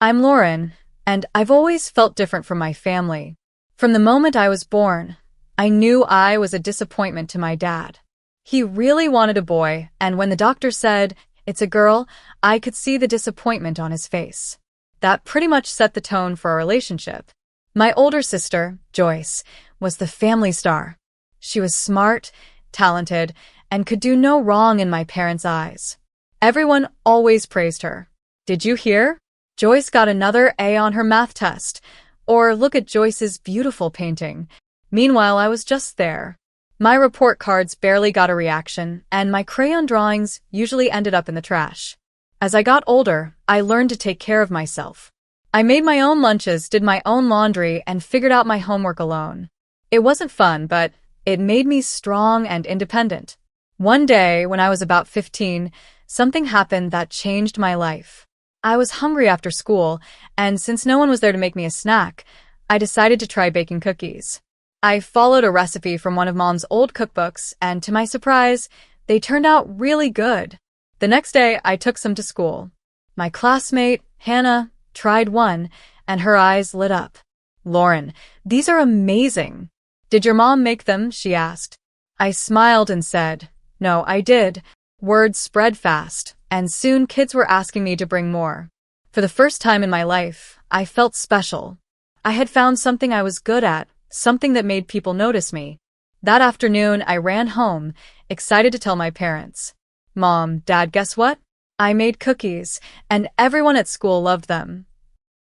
I'm Lauren, and I've always felt different from my family. From the moment I was born, I knew I was a disappointment to my dad. He really wanted a boy, and when the doctor said, "It's a girl," I could see the disappointment on his face. That pretty much set the tone for our relationship. My older sister, Joyce, was the family star. She was smart, talented, and could do no wrong in my parents' eyes. Everyone always praised her. Did you hear? Joyce got another A on her math test. Or look at Joyce's beautiful painting. Meanwhile, I was just there. My report cards barely got a reaction, and my crayon drawings usually ended up in the trash. As I got older, I learned to take care of myself. I made my own lunches, did my own laundry, and figured out my homework alone. It wasn't fun, but it made me strong and independent. One day, when I was about 15, something happened that changed my life. I was hungry after school, and since no one was there to make me a snack, I decided to try baking cookies. I followed a recipe from one of Mom's old cookbooks, and to my surprise, they turned out really good. The next day, I took some to school. My classmate, Hannah, tried one, and her eyes lit up. "Lauren, these are amazing. Did your mom make them?" she asked. I smiled and said, "No, I did." Word spread fast, and soon kids were asking me to bring more. For the first time in my life, I felt special. I had found something I was good at, something that made people notice me. That afternoon, I ran home, excited to tell my parents. "Mom, Dad, guess what? I made cookies, and everyone at school loved them."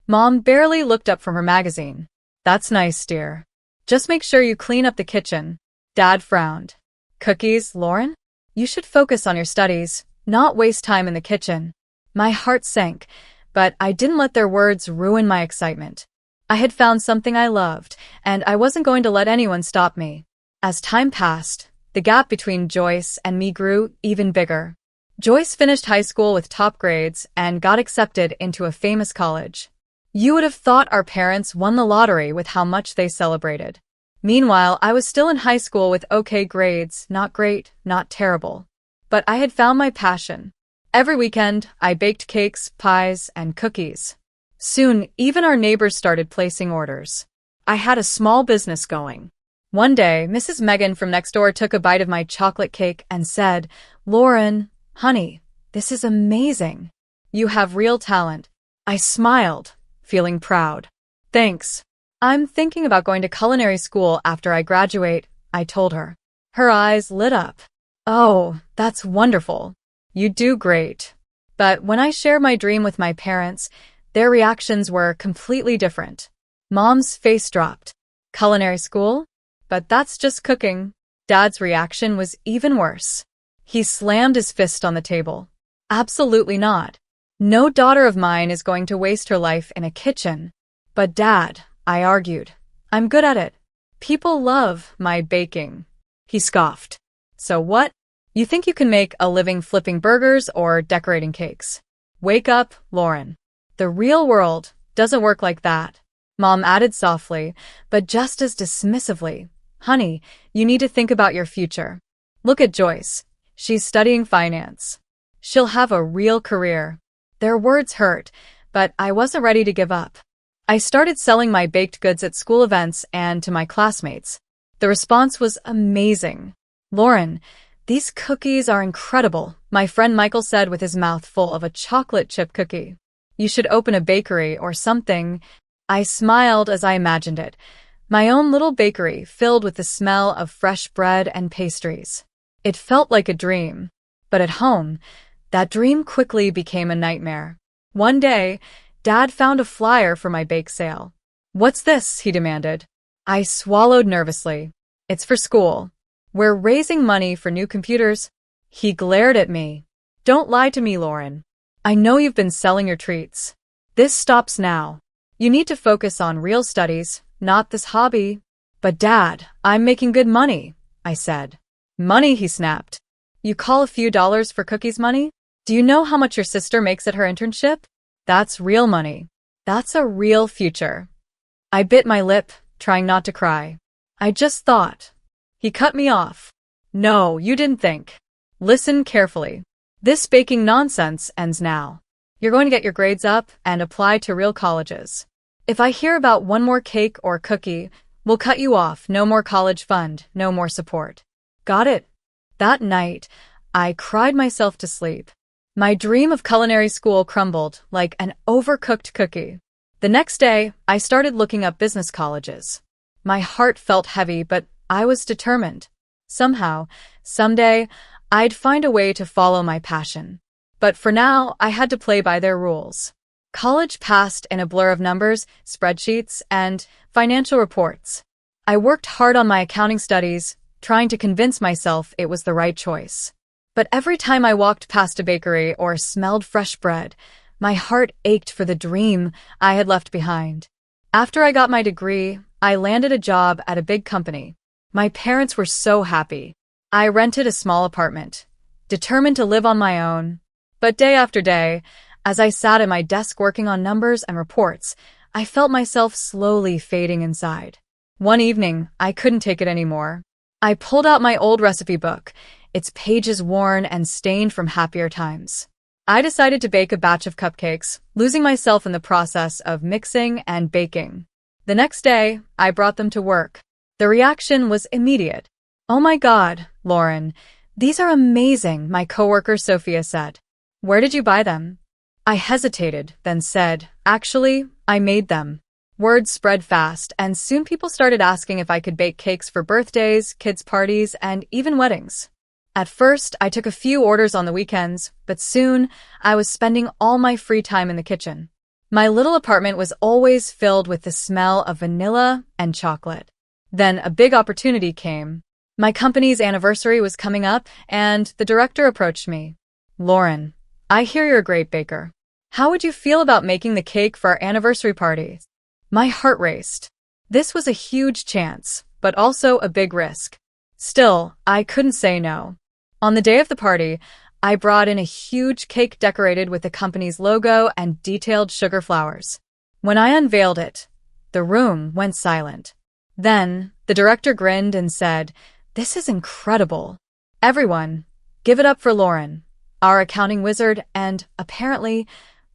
Mom barely looked up from her magazine. "That's nice, dear. Just make sure you clean up the kitchen." Dad frowned. "Cookies, Lauren? You should focus on your studies, not waste time in the kitchen." My heart sank, but I didn't let their words ruin my excitement. I had found something I loved, and I wasn't going to let anyone stop me. As time passed, the gap between Joyce and me grew even bigger. Joyce finished high school with top grades and got accepted into a famous college. You would have thought our parents won the lottery with how much they celebrated. Meanwhile, I was still in high school with okay grades, not great, not terrible. But I had found my passion. Every weekend, I baked cakes, pies, and cookies. Soon, even our neighbors started placing orders. I had a small business going. One day, Mrs. Megan from next door took a bite of my chocolate cake and said, "Lauren, honey, this is amazing. You have real talent." I smiled, feeling proud. "Thanks. I'm thinking about going to culinary school after I graduate," I told her. Her eyes lit up. "Oh, that's wonderful. You do great." But when I shared my dream with my parents, their reactions were completely different. Mom's face dropped. "Culinary school? But that's just cooking." Dad's reaction was even worse. He slammed his fist on the table. "Absolutely not. No daughter of mine is going to waste her life in a kitchen." "But Dad," I argued, "I'm good at it. People love my baking." He scoffed. "So what? You think you can make a living flipping burgers or decorating cakes? Wake up, Lauren. The real world doesn't work like that." Mom added softly, but just as dismissively, "Honey, you need to think about your future. Look at Joyce. She's studying finance. She'll have a real career." Their words hurt, but I wasn't ready to give up. I started selling my baked goods at school events and to my classmates. The response was amazing. "Lauren, these cookies are incredible," my friend Michael said with his mouth full of a chocolate chip cookie. "You should open a bakery or something." I smiled as I imagined it. My own little bakery filled with the smell of fresh bread and pastries. It felt like a dream. But at home, that dream quickly became a nightmare. One day, Dad found a flyer for my bake sale. "What's this?" he demanded. I swallowed nervously. "It's for school. We're raising money for new computers." He glared at me. "Don't lie to me, Lauren. I know you've been selling your treats. This stops now. You need to focus on real studies, not this hobby." "But Dad, I'm making good money," I said. "Money?" he snapped. "You call a few dollars for cookies money? Do you know how much your sister makes at her internship? That's real money. That's a real future." I bit my lip, trying not to cry. "I just thought." He cut me off. "No, you didn't think. Listen carefully. This baking nonsense ends now. You're going to get your grades up and apply to real colleges. If I hear about one more cake or cookie, we'll cut you off. No more college fund, no more support. Got it? That night, I cried myself to sleep. My dream of culinary school crumbled like an overcooked cookie. The next day, I started looking up business colleges. My heart felt heavy, but I was determined. Somehow, someday, I'd find a way to follow my passion. But for now, I had to play by their rules. College passed in a blur of numbers, spreadsheets, and financial reports. I worked hard on my accounting studies, trying to convince myself it was the right choice. But every time I walked past a bakery or smelled fresh bread, my heart ached for the dream I had left behind. After I got my degree, I landed a job at a big company. My parents were so happy. I rented a small apartment, determined to live on my own. But day after day, as I sat at my desk working on numbers and reports, I felt myself slowly fading inside. One evening, I couldn't take it anymore. I pulled out my old recipe book, its pages worn and stained from happier times. I decided to bake a batch of cupcakes, losing myself in the process of mixing and baking. The next day, I brought them to work. The reaction was immediate. "Oh my God, Lauren, these are amazing," my coworker Sophia said. "Where did you buy them?" I hesitated, then said, "Actually, I made them." Word spread fast, and soon people started asking if I could bake cakes for birthdays, kids' parties, and even weddings. At first, I took a few orders on the weekends, but soon, I was spending all my free time in the kitchen. My little apartment was always filled with the smell of vanilla and chocolate. Then a big opportunity came. My company's anniversary was coming up, and the director approached me. "Lauren, I hear you're a great baker. How would you feel about making the cake for our anniversary party?" My heart raced. This was a huge chance, but also a big risk. Still, I couldn't say no. On the day of the party, I brought in a huge cake decorated with the company's logo and detailed sugar flowers. When I unveiled it, the room went silent. Then, the director grinned and said, "This is incredible. Everyone, give it up for Lauren, our accounting wizard and, apparently,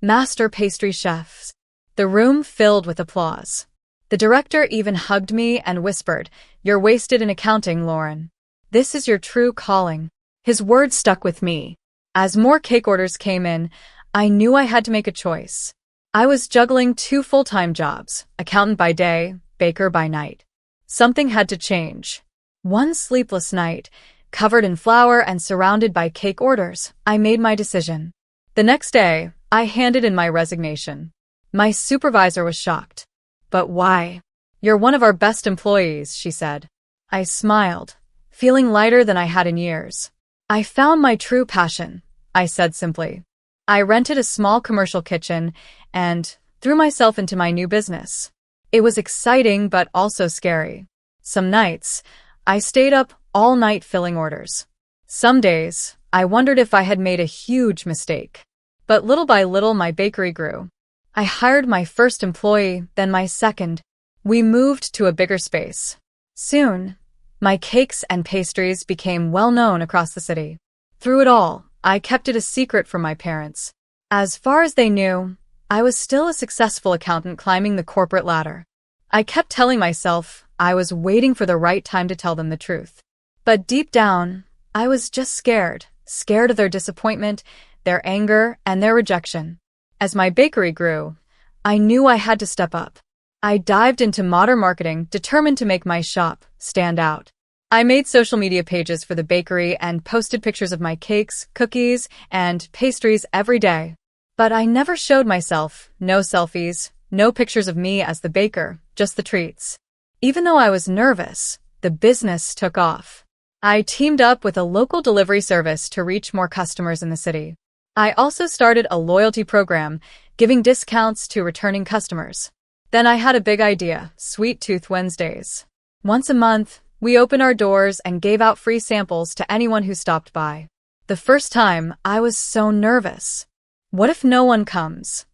master pastry chefs." The room filled with applause. The director even hugged me and whispered, "You're wasted in accounting, Lauren. This is your true calling." His words stuck with me. As more cake orders came in, I knew I had to make a choice. I was juggling 2 full-time jobs, accountant by day, baker by night. Something had to change. One sleepless night, covered in flour and surrounded by cake orders, I made my decision. The next day, I handed in my resignation. My supervisor was shocked. "But why?" "You're one of our best employees," she said. I smiled, feeling lighter than I had in years. "I found my true passion," I said simply. I rented a small commercial kitchen and threw myself into my new business. It was exciting but also scary. Some nights, I stayed up all night filling orders. Some days, I wondered if I had made a huge mistake. But little by little, my bakery grew. I hired my first employee, then my second. We moved to a bigger space. Soon, my cakes and pastries became well known across the city. Through it all, I kept it a secret from my parents. As far as they knew, I was still a successful accountant climbing the corporate ladder. I kept telling myself I was waiting for the right time to tell them the truth. But deep down, I was just scared of their disappointment, their anger, and their rejection. As my bakery grew, I knew I had to step up. I dived into modern marketing, determined to make my shop stand out. I made social media pages for the bakery and posted pictures of my cakes, cookies, and pastries every day. But I never showed myself, no selfies, no pictures of me as the baker, just the treats. Even though I was nervous, the business took off. I teamed up with a local delivery service to reach more customers in the city. I also started a loyalty program, giving discounts to returning customers. Then I had a big idea, Sweet Tooth Wednesdays. Once a month, we opened our doors and gave out free samples to anyone who stopped by. The first time, I was so nervous. What if no one comes?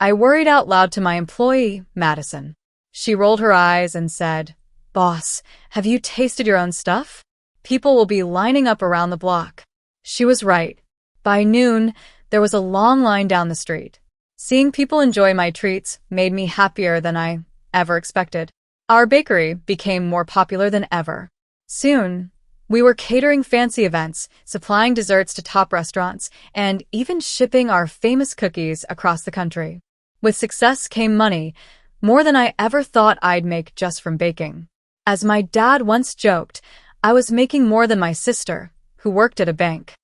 I worried out loud to my employee, Madison. She rolled her eyes and said, "Boss, have you tasted your own stuff? People will be lining up around the block." She was right. By noon, There was a long line down the street. Seeing people enjoy my treats made me happier than I ever expected. Our bakery became more popular than ever. Soon, we were catering fancy events, supplying desserts to top restaurants, and even shipping our famous cookies across the country. With success came money, more than I ever thought I'd make just from baking. As my dad once joked, I was making more than my sister, who worked at a bank.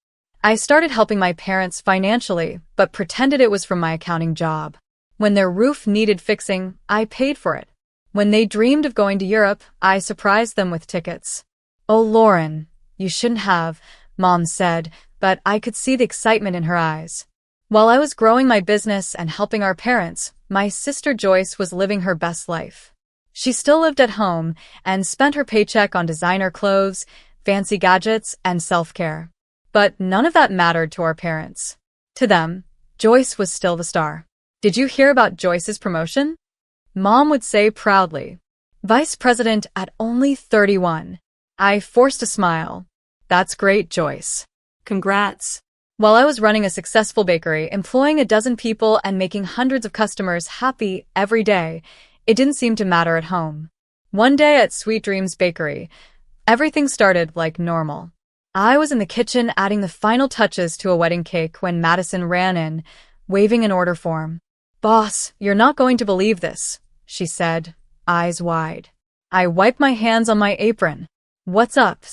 I started helping my parents financially, but pretended it was from my accounting job. When their roof needed fixing, I paid for it. When they dreamed of going to Europe, I surprised them with tickets. "Oh, Lauren, you shouldn't have," Mom said, but I could see the excitement in her eyes. While I was growing my business and helping our parents, my sister Joyce was living her best life. She still lived at home and spent her paycheck on designer clothes, fancy gadgets, and self-care. But none of that mattered to our parents. To them, Joyce was still the star. "Did you hear about Joyce's promotion?" Mom would say proudly. "Vice president at only 31. I forced a smile. "That's great, Joyce. Congrats." While I was running a successful bakery, employing a dozen people and making hundreds of customers happy every day, it didn't seem to matter at home. One day at Sweet Dreams Bakery, everything started like normal. I was in the kitchen adding the final touches to a wedding cake when Madison ran in, waving an order form. "Boss, you're not going to believe this," she said, eyes wide. I wiped my hands on my apron. "What's up?"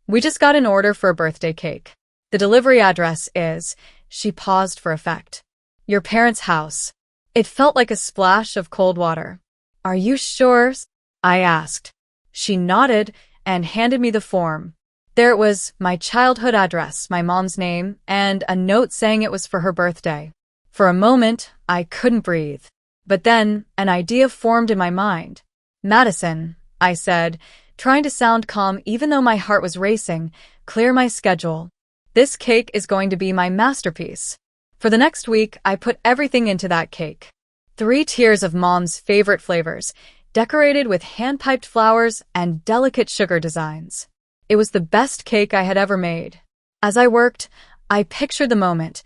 "We just got an order for a birthday cake. The delivery address is," she paused for effect, "your parents' house." It felt like a splash of cold water. "Are you sure?" I asked. She nodded and handed me the form. There it was, my childhood address, my mom's name, and a note saying it was for her birthday. For a moment, I couldn't breathe. But then, an idea formed in my mind. "Madison," I said, trying to sound calm even though my heart was racing, "clear my schedule. This cake is going to be my masterpiece." For the next week, I put everything into that cake. 3 tiers of Mom's favorite flavors, decorated with hand-piped flowers and delicate sugar designs. It was the best cake I had ever made. As I worked, I pictured the moment.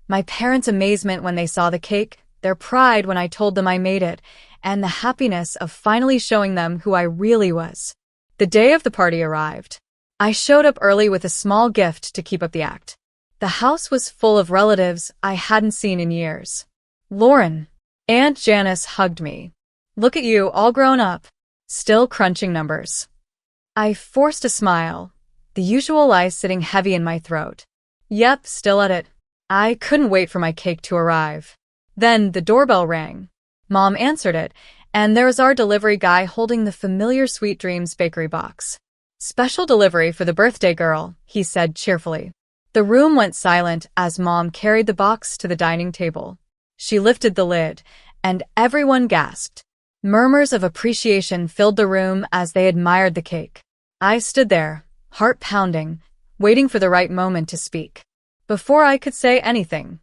My parents' amazement when they saw the cake, their pride when I told them I made it, and the happiness of finally showing them who I really was. The day of the party arrived. I showed up early with a small gift to keep up the act. The house was full of relatives I hadn't seen in years. "Lauren," Aunt Janice hugged me. "Look at you, all grown up. Still crunching numbers." I forced a smile, the usual ice sitting heavy in my throat. "Yep, still at it." I couldn't wait for my cake to arrive. Then the doorbell rang. Mom answered it, and there was our delivery guy holding the familiar Sweet Dreams bakery box. "Special delivery for the birthday girl," he said cheerfully. The room went silent as Mom carried the box to the dining table. She lifted the lid, and everyone gasped. Murmurs of appreciation filled the room as they admired the cake. I stood there, heart pounding, waiting for the right moment to speak. Before I could say anything,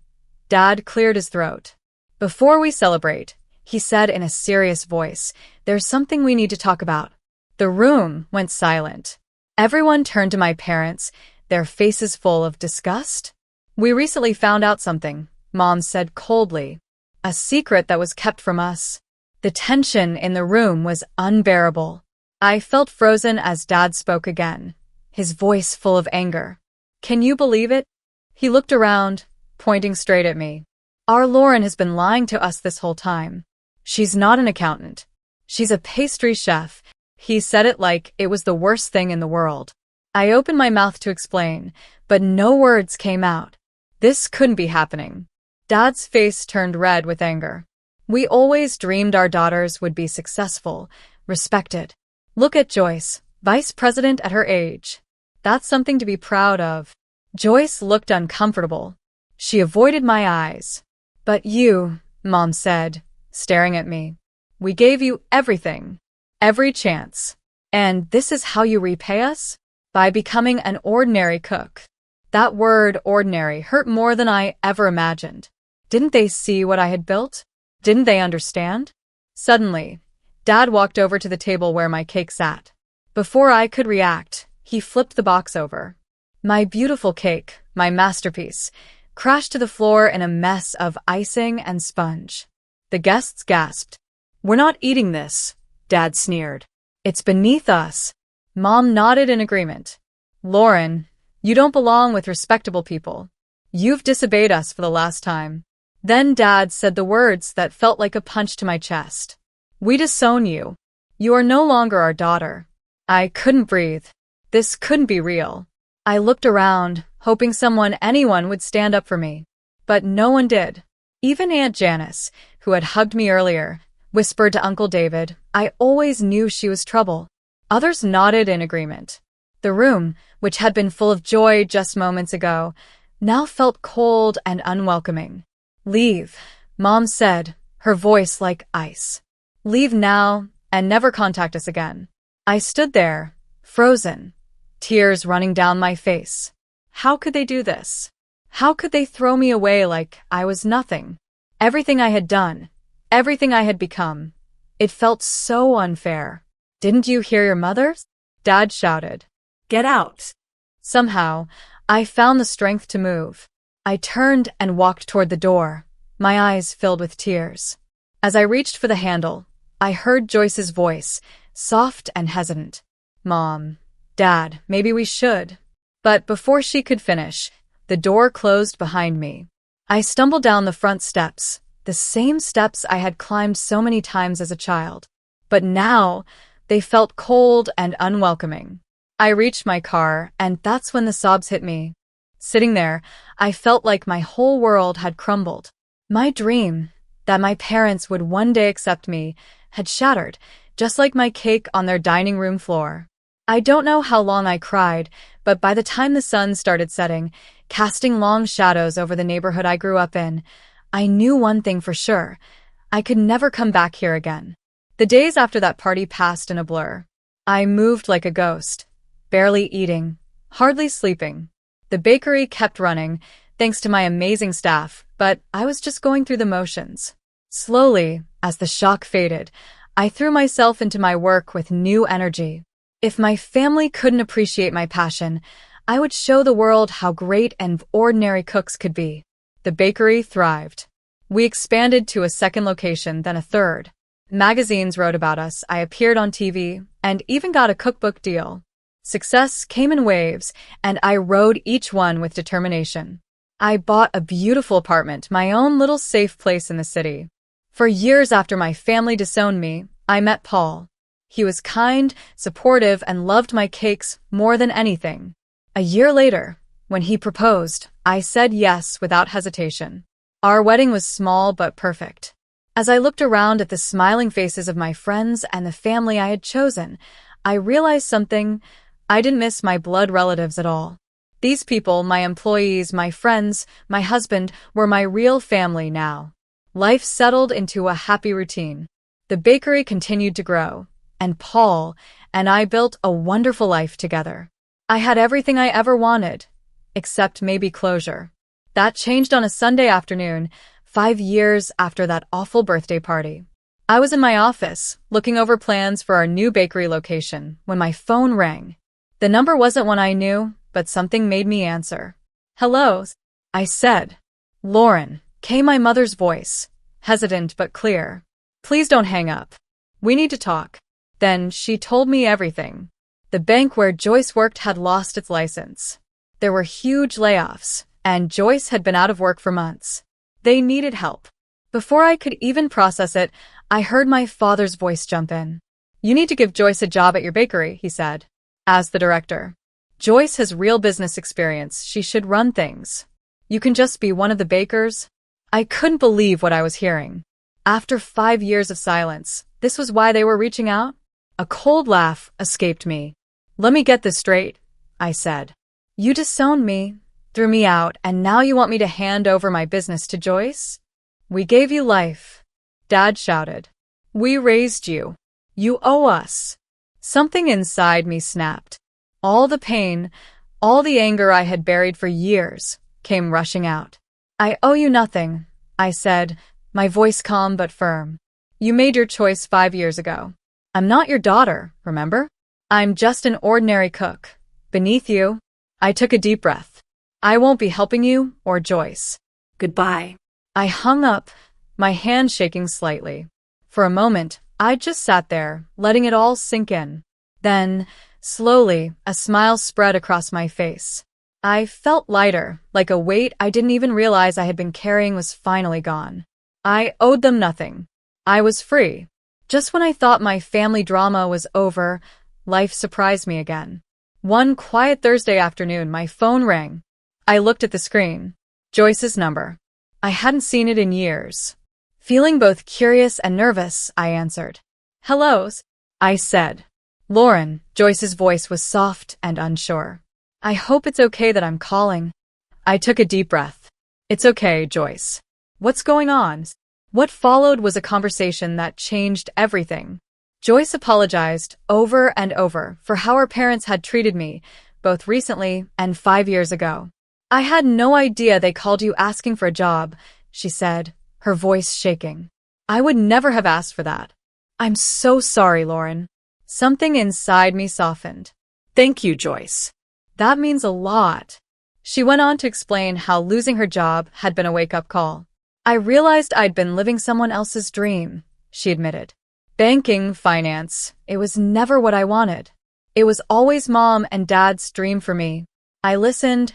Dad cleared his throat. "Before we celebrate," he said in a serious voice, "there's something we need to talk about." The room went silent. Everyone turned to my parents, their faces full of disgust. "We recently found out something," Mom said coldly. "A secret that was kept from us." The tension in the room was unbearable. I felt frozen as Dad spoke again, his voice full of anger. "Can you believe it?" He looked around, pointing straight at me. "Our Lauren has been lying to us this whole time. She's not an accountant. She's a pastry chef." He said it like it was the worst thing in the world. I opened my mouth to explain, but no words came out. This couldn't be happening. Dad's face turned red with anger. "We always dreamed our daughters would be successful, respected. Look at Joyce, vice president at her age. That's something to be proud of." Joyce looked uncomfortable. She avoided my eyes. "But you," Mom said, staring at me. "We gave you everything. Every chance. And this is how you repay us? By becoming an ordinary cook." That word, ordinary, hurt more than I ever imagined. Didn't they see what I had built? Didn't they understand? Suddenly, Dad walked over to the table where my cake sat. Before I could react, he flipped the box over. My beautiful cake, my masterpiece, crashed to the floor in a mess of icing and sponge. The guests gasped. "We're not eating this," Dad sneered. "It's beneath us." Mom nodded in agreement. "Lauren, you don't belong with respectable people. You've disobeyed us for the last time." Then Dad said the words that felt like a punch to my chest. "We disown you. You are no longer our daughter." I couldn't breathe. This couldn't be real. I looked around, hoping anyone would stand up for me. But no one did. Even Aunt Janice, who had hugged me earlier, whispered to Uncle David, "I always knew she was trouble." Others nodded in agreement. The room, which had been full of joy just moments ago, now felt cold and unwelcoming. "Leave," Mom said, her voice like ice. "Leave now and never contact us again." I stood there, frozen, tears running down my face. How could they do this? How could they throw me away like I was nothing? Everything I had done, everything I had become. It felt so unfair. "Didn't you hear your mother?" Dad shouted. "Get out." Somehow, I found the strength to move. I turned and walked toward the door, my eyes filled with tears. As I reached for the handle, I heard Joyce's voice, soft and hesitant. "Mom, Dad, maybe we should." But before she could finish, the door closed behind me. I stumbled down the front steps, the same steps I had climbed so many times as a child. But now, they felt cold and unwelcoming. I reached my car, and that's when the sobs hit me. Sitting there, I felt like my whole world had crumbled. My dream, that my parents would one day accept me, had shattered, just like my cake on their dining room floor. I don't know how long I cried, but by the time the sun started setting, casting long shadows over the neighborhood I grew up in, I knew one thing for sure. I could never come back here again. The days after that party passed in a blur. I moved like a ghost, barely eating, hardly sleeping. The bakery kept running, thanks to my amazing staff, but I was just going through the motions. Slowly, as the shock faded, I threw myself into my work with new energy. If my family couldn't appreciate my passion, I would show the world how great and ordinary cooks could be. The bakery thrived. We expanded to a second location, then a third. Magazines wrote about us, I appeared on TV, and even got a cookbook deal. Success came in waves, and I rode each one with determination. I bought a beautiful apartment, my own little safe place in the city. For years after my family disowned me, I met Paul. He was kind, supportive, and loved my cakes more than anything. A year later, when he proposed, I said yes without hesitation. Our wedding was small but perfect. As I looked around at the smiling faces of my friends and the family I had chosen, I realized something. I didn't miss my blood relatives at all. These people, my employees, my friends, my husband, were my real family now. Life settled into a happy routine. The bakery continued to grow, and Paul and I built a wonderful life together. I had everything I ever wanted, except maybe closure. That changed on a Sunday afternoon, 5 years after that awful birthday party. I was in my office, looking over plans for our new bakery location, when my phone rang. The number wasn't one I knew, but something made me answer. "Hello," I said. "Lauren," came my mother's voice, hesitant but clear. "Please don't hang up. We need to talk." Then she told me everything. The bank where Joyce worked had lost its license. There were huge layoffs, and Joyce had been out of work for months. They needed help. Before I could even process it, I heard my father's voice jump in. "You need to give Joyce a job at your bakery," he said. "As the director. Joyce has real business experience. She should run things. You can just be one of the bakers." I couldn't believe what I was hearing. After 5 years of silence, this was why they were reaching out? A cold laugh escaped me. "Let me get this straight," I said. "You disowned me, threw me out, and now you want me to hand over my business to Joyce?" "We gave you life," Dad shouted. "We raised you. You owe us." Something inside me snapped. All the pain, all the anger I had buried for years, came rushing out. "I owe you nothing," I said, my voice calm but firm. "You made your choice 5 years ago. I'm not your daughter, remember? I'm just an ordinary cook. Beneath you." I took a deep breath. I won't be helping you or Joyce. Goodbye. I hung up, my hand shaking slightly. For a moment, I just sat there, letting it all sink in. Then, slowly, a smile spread across my face. I felt lighter, like a weight I didn't even realize I had been carrying was finally gone. I owed them nothing. I was free. Just when I thought my family drama was over, life surprised me again. One quiet Thursday afternoon, my phone rang. I looked at the screen. Joyce's number. I hadn't seen it in years. Feeling both curious and nervous, I answered. "Hello," I said. "Lauren," Joyce's voice was soft and unsure. "I hope it's okay that I'm calling." I took a deep breath. "It's okay, Joyce. What's going on?" What followed was a conversation that changed everything. Joyce apologized over and over for how her parents had treated me, both recently and 5 years ago. "I had no idea they called you asking for a job," she said, her voice shaking. "I would never have asked for that." "I'm so sorry, Lauren." Something inside me softened. Thank you, Joyce. That means a lot. She went on to explain how losing her job had been a wake-up call. "I realized I'd been living someone else's dream," she admitted. "Banking, finance, it was never what I wanted. It was always Mom and Dad's dream for me." I listened,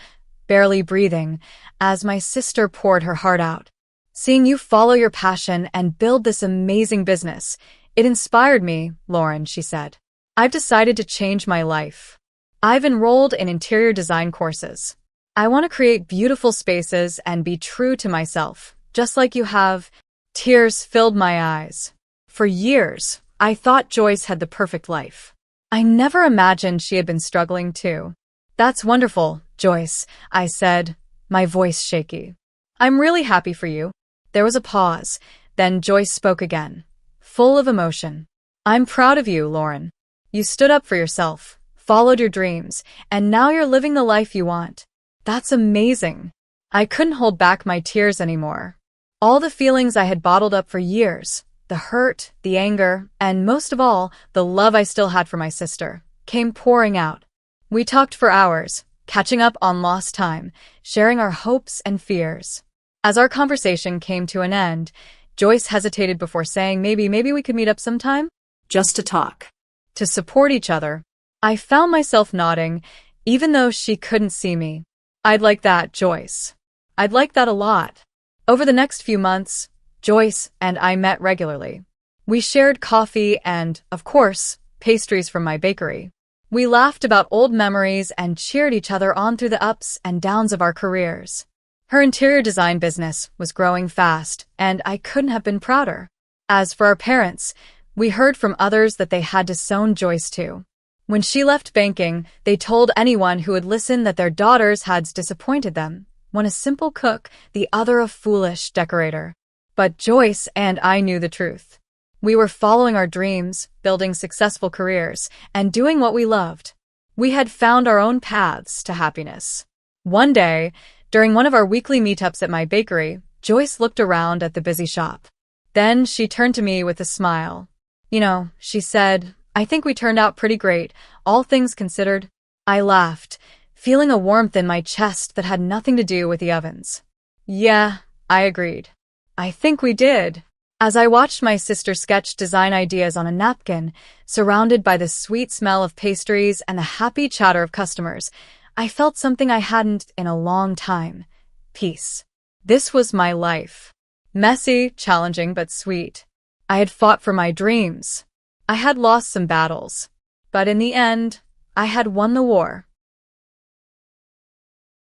barely breathing, as my sister poured her heart out. "Seeing you follow your passion and build this amazing business, it inspired me, Lauren," she said. "I've decided to change my life. I've enrolled in interior design courses. I want to create beautiful spaces and be true to myself, just like you have." Tears filled my eyes. For years, I thought Joyce had the perfect life. I never imagined she had been struggling too. "That's wonderful, Joyce," I said, my voice shaky. "I'm really happy for you." There was a pause, then Joyce spoke again, full of emotion. "I'm proud of you, Lauren. You stood up for yourself, followed your dreams, and now you're living the life you want. That's amazing." I couldn't hold back my tears anymore. All the feelings I had bottled up for years, the hurt, the anger, and most of all, the love I still had for my sister, came pouring out. We talked for hours, catching up on lost time, sharing our hopes and fears. As our conversation came to an end, Joyce hesitated before saying maybe we could meet up sometime? Just to talk. To support each other. I found myself nodding, even though she couldn't see me. "I'd like that, Joyce. I'd like that a lot." Over the next few months, Joyce and I met regularly. We shared coffee and, of course, pastries from my bakery. We laughed about old memories and cheered each other on through the ups and downs of our careers. Her interior design business was growing fast, and I couldn't have been prouder. As for our parents, we heard from others that they had disowned Joyce too. When she left banking, they told anyone who would listen that their daughters had disappointed them, one a simple cook, the other a foolish decorator. But Joyce and I knew the truth. We were following our dreams, building successful careers, and doing what we loved. We had found our own paths to happiness. One day, during one of our weekly meetups at my bakery, Joyce looked around at the busy shop. Then she turned to me with a smile. "You know," she said, "I think we turned out pretty great, all things considered." I laughed, feeling a warmth in my chest that had nothing to do with the ovens. "Yeah," I agreed. "I think we did." As I watched my sister sketch design ideas on a napkin, surrounded by the sweet smell of pastries and the happy chatter of customers, I felt something I hadn't in a long time. Peace. This was my life. Messy, challenging, but sweet. I had fought for my dreams. I had lost some battles. But in the end, I had won the war.